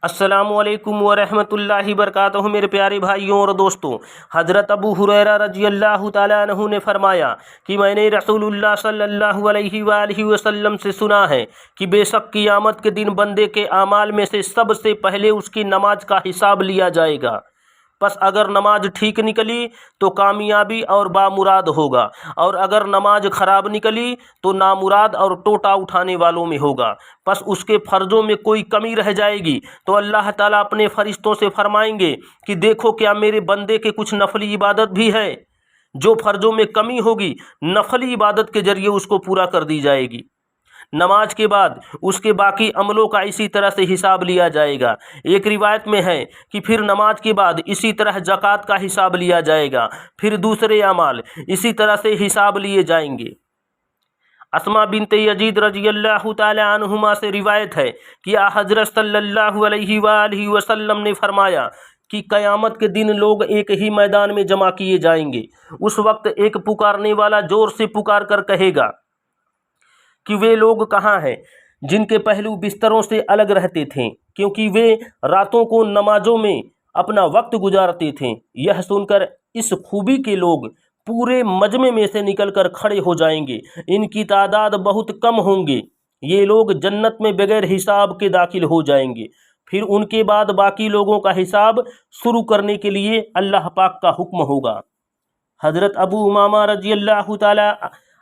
अस्सलामुअलैकुम वरहमतुल्लाहि वबरकातुहू। मेरे प्यारे भाइयों और दोस्तों, हज़रत अबू हुरैरा रज़ी अल्लाह ताला अन्हु ने फरमाया कि मैंने रसूलुल्लाह सल्लल्लाहु अलैहि वालैहि वसल्लम से सुना है कि बेशक क़ियामत के दिन बंदे के आमाल में से सबसे पहले उसकी नमाज का हिसाब लिया जाएगा। बस अगर नमाज ठीक निकली तो कामयाबी और बामुराद होगा, और अगर नमाज ख़राब निकली तो नामुराद और टोटा उठाने वालों में होगा। बस उसके फ़र्ज़ों में कोई कमी रह जाएगी तो अल्लाह ताला अपने फ़रिश्तों से फरमाएंगे कि देखो क्या मेरे बंदे के कुछ नफली इबादत भी है। जो फ़र्ज़ों में कमी होगी नफली इबादत के ज़रिए उसको पूरा कर दी जाएगी। नमाज के बाद उसके बाकी अमलों का इसी तरह से हिसाब लिया जाएगा। एक रिवायत में है कि फिर नमाज के बाद इसी तरह ज़कात का हिसाब लिया जाएगा, फिर दूसरे अमाल इसी तरह से हिसाब लिए जाएंगे। अस्मा बिनते यजीद रज़ी अल्लाह ताला अन्हुमा से रिवायत है कि हज़रत सल्लल्लाहु अलैहि वसल्लम ने फरमाया कि क़यामत के दिन लोग एक ही मैदान में जमा किए जाएंगे। उस वक्त एक पुकारने वाला ज़ोर से पुकार कर कहेगा कि वे लोग कहाँ हैं जिनके पहलू बिस्तरों से अलग रहते थे, क्योंकि वे रातों को नमाजों में अपना वक्त गुजारते थे। यह सुनकर इस खूबी के लोग पूरे मजमे में से निकलकर खड़े हो जाएंगे। इनकी तादाद बहुत कम होंगे। ये लोग जन्नत में बगैर हिसाब के दाखिल हो जाएंगे। फिर उनके बाद बाकी लोगों का हिसाब शुरू करने के लिए अल्लाह पाक का हुक्म होगा। हज़रत अबू उमामा रज़ी अल्लाह ताला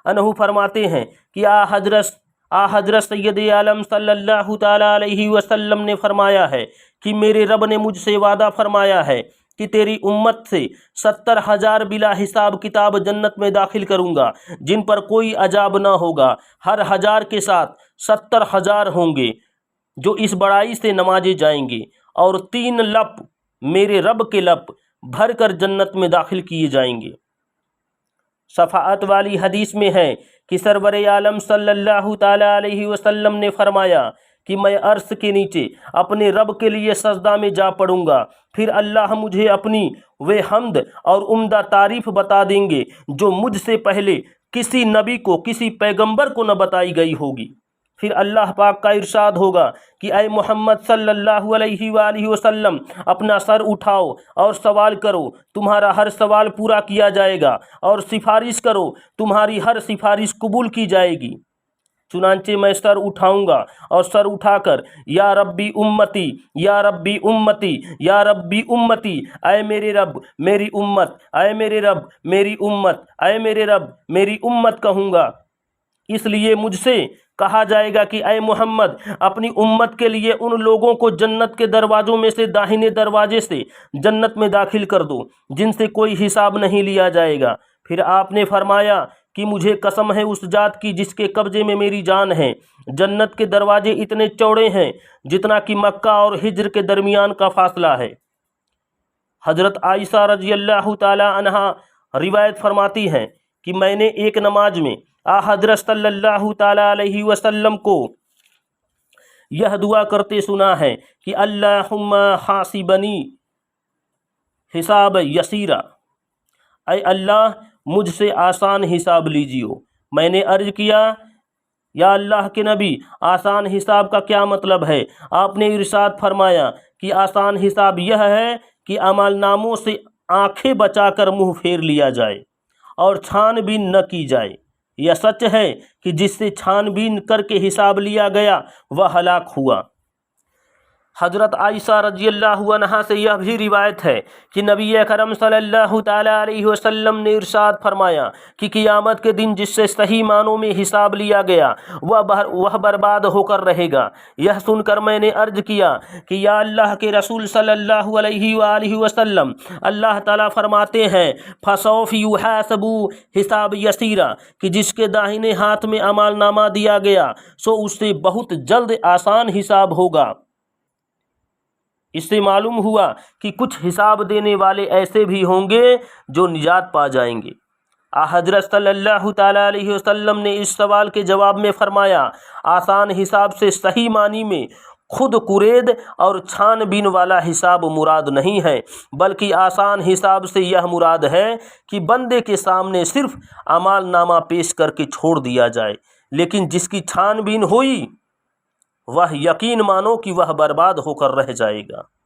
अन्हु फरमाते हैं कि हज़रत सैयद आलम सल्लल्लाहु ताला अलैहि वसल्लम ने फरमाया है कि मेरे रब ने मुझसे वादा फरमाया है कि तेरी उम्मत से 70,000 बिला हिसाब किताब जन्नत में दाखिल करूँगा, जिन पर कोई अजाब ना होगा। हर 1000 के साथ 70,000 होंगे जो इस बड़ाई से नमाजे जाएंगे, और 3 लप मेरे रब के लप भर कर जन्नत में दाखिल किए जाएंगे। शफाअत वाली हदीस में है कि सरवरे आलम सल्लल्लाहु ताला अलैहि वसल्लम ने फरमाया कि मैं अर्श के नीचे अपने रब के लिए सजदा में जा पड़ूंगा, फिर अल्लाह मुझे अपनी वे हम्द और उम्दा तारीफ़ बता देंगे जो मुझसे पहले किसी नबी को, किसी पैगंबर को न बताई गई होगी। फिर अल्लाह पाक का इरशाद होगा कि ऐ मोहम्मद सल्लल्लाहु अलैहि वसल्लम, अपना सर उठाओ और सवाल करो, तुम्हारा हर सवाल पूरा किया जाएगा, और सिफारिश करो, तुम्हारी हर सिफारिश कबूल की जाएगी। चुनांचे मैं सर उठाऊंगा और सर उठाकर या रब्बी उम्मती, या रब्बी उम्मती, या रब्बी उम्मती, ऐ मेरे रब मेरी उम्मत, ऐ मेरे रब मेरी उम्मत, ऐ मेरे रब मेरी उम्मत कहूँगा। इसलिए मुझसे कहा जाएगा कि ऐ मोहम्मद, अपनी उम्मत के लिए उन लोगों को जन्नत के दरवाज़ों में से दाहिने दरवाजे से जन्नत में दाखिल कर दो जिनसे कोई हिसाब नहीं लिया जाएगा। फिर आपने फरमाया कि मुझे कसम है उस जात की जिसके कब्ज़े में मेरी जान है, जन्नत के दरवाजे इतने चौड़े हैं जितना कि मक्का और हिज्र के दरमियान का फासला है। हज़रत आयशा रज़ी अल्लाह ताला अन्हा रिवायत फरमाती हैं कि मैंने एक नमाज में हज़रत सल्लल्लाहु ताला अलैहि वसल्लम को यह दुआ करते सुना है कि अल्लाहुम्मा हासिबनी हिसाब यसीरा, ऐ अल्लाह मुझसे आसान हिसाब लीजियो। मैंने अर्ज किया, या अल्लाह के नबी, आसान हिसाब का क्या मतलब है? आपने इरशाद फरमाया कि आसान हिसाब यह है कि अमल नामों से आंखें बचाकर मुंह फेर लिया जाए और छानबीन न की जाए। यह सच है कि जिससे छानबीन करके हिसाब लिया गया वह हलाक हुआ। हज़रत आयशा रज़ी अल्लाह अन्हा से यह भी रिवायत है कि नबी अकरम सल्लल्लाहु ताला अलैहि वसल्लम ने इरशाद फरमाया कि क़ियामत के दिन जिससे सही मानों में हिसाब लिया गया वह बर्बाद होकर रहेगा। यह सुनकर मैंने अर्ज किया कि या अल्लाह के रसूल सल्लल्लाहु अलैहि वसल्लम, अल्लाह ताला फरमाते हैं फसौफ युहासबु हिसाब यसीरा, कि जिसके दाहिने हाथ में अमालनामा दिया गया सो उससे बहुत जल्द आसान हिसाब होगा। इससे मालूम हुआ कि कुछ हिसाब देने वाले ऐसे भी होंगे जो निजात पा जाएंगे। हज़रत सल्लल्लाहु ताला अलैहि वसल्लम ने इस सवाल के जवाब में फरमाया, आसान हिसाब से सही मानी में खुद कुरेद और छानबीन वाला हिसाब मुराद नहीं है, बल्कि आसान हिसाब से यह मुराद है कि बंदे के सामने सिर्फ अमाल नामा पेश करके छोड़ दिया जाए, लेकिन जिसकी छानबीन हुई وہ یقین مانو کہ وہ برباد ہو کر رہ جائے گا۔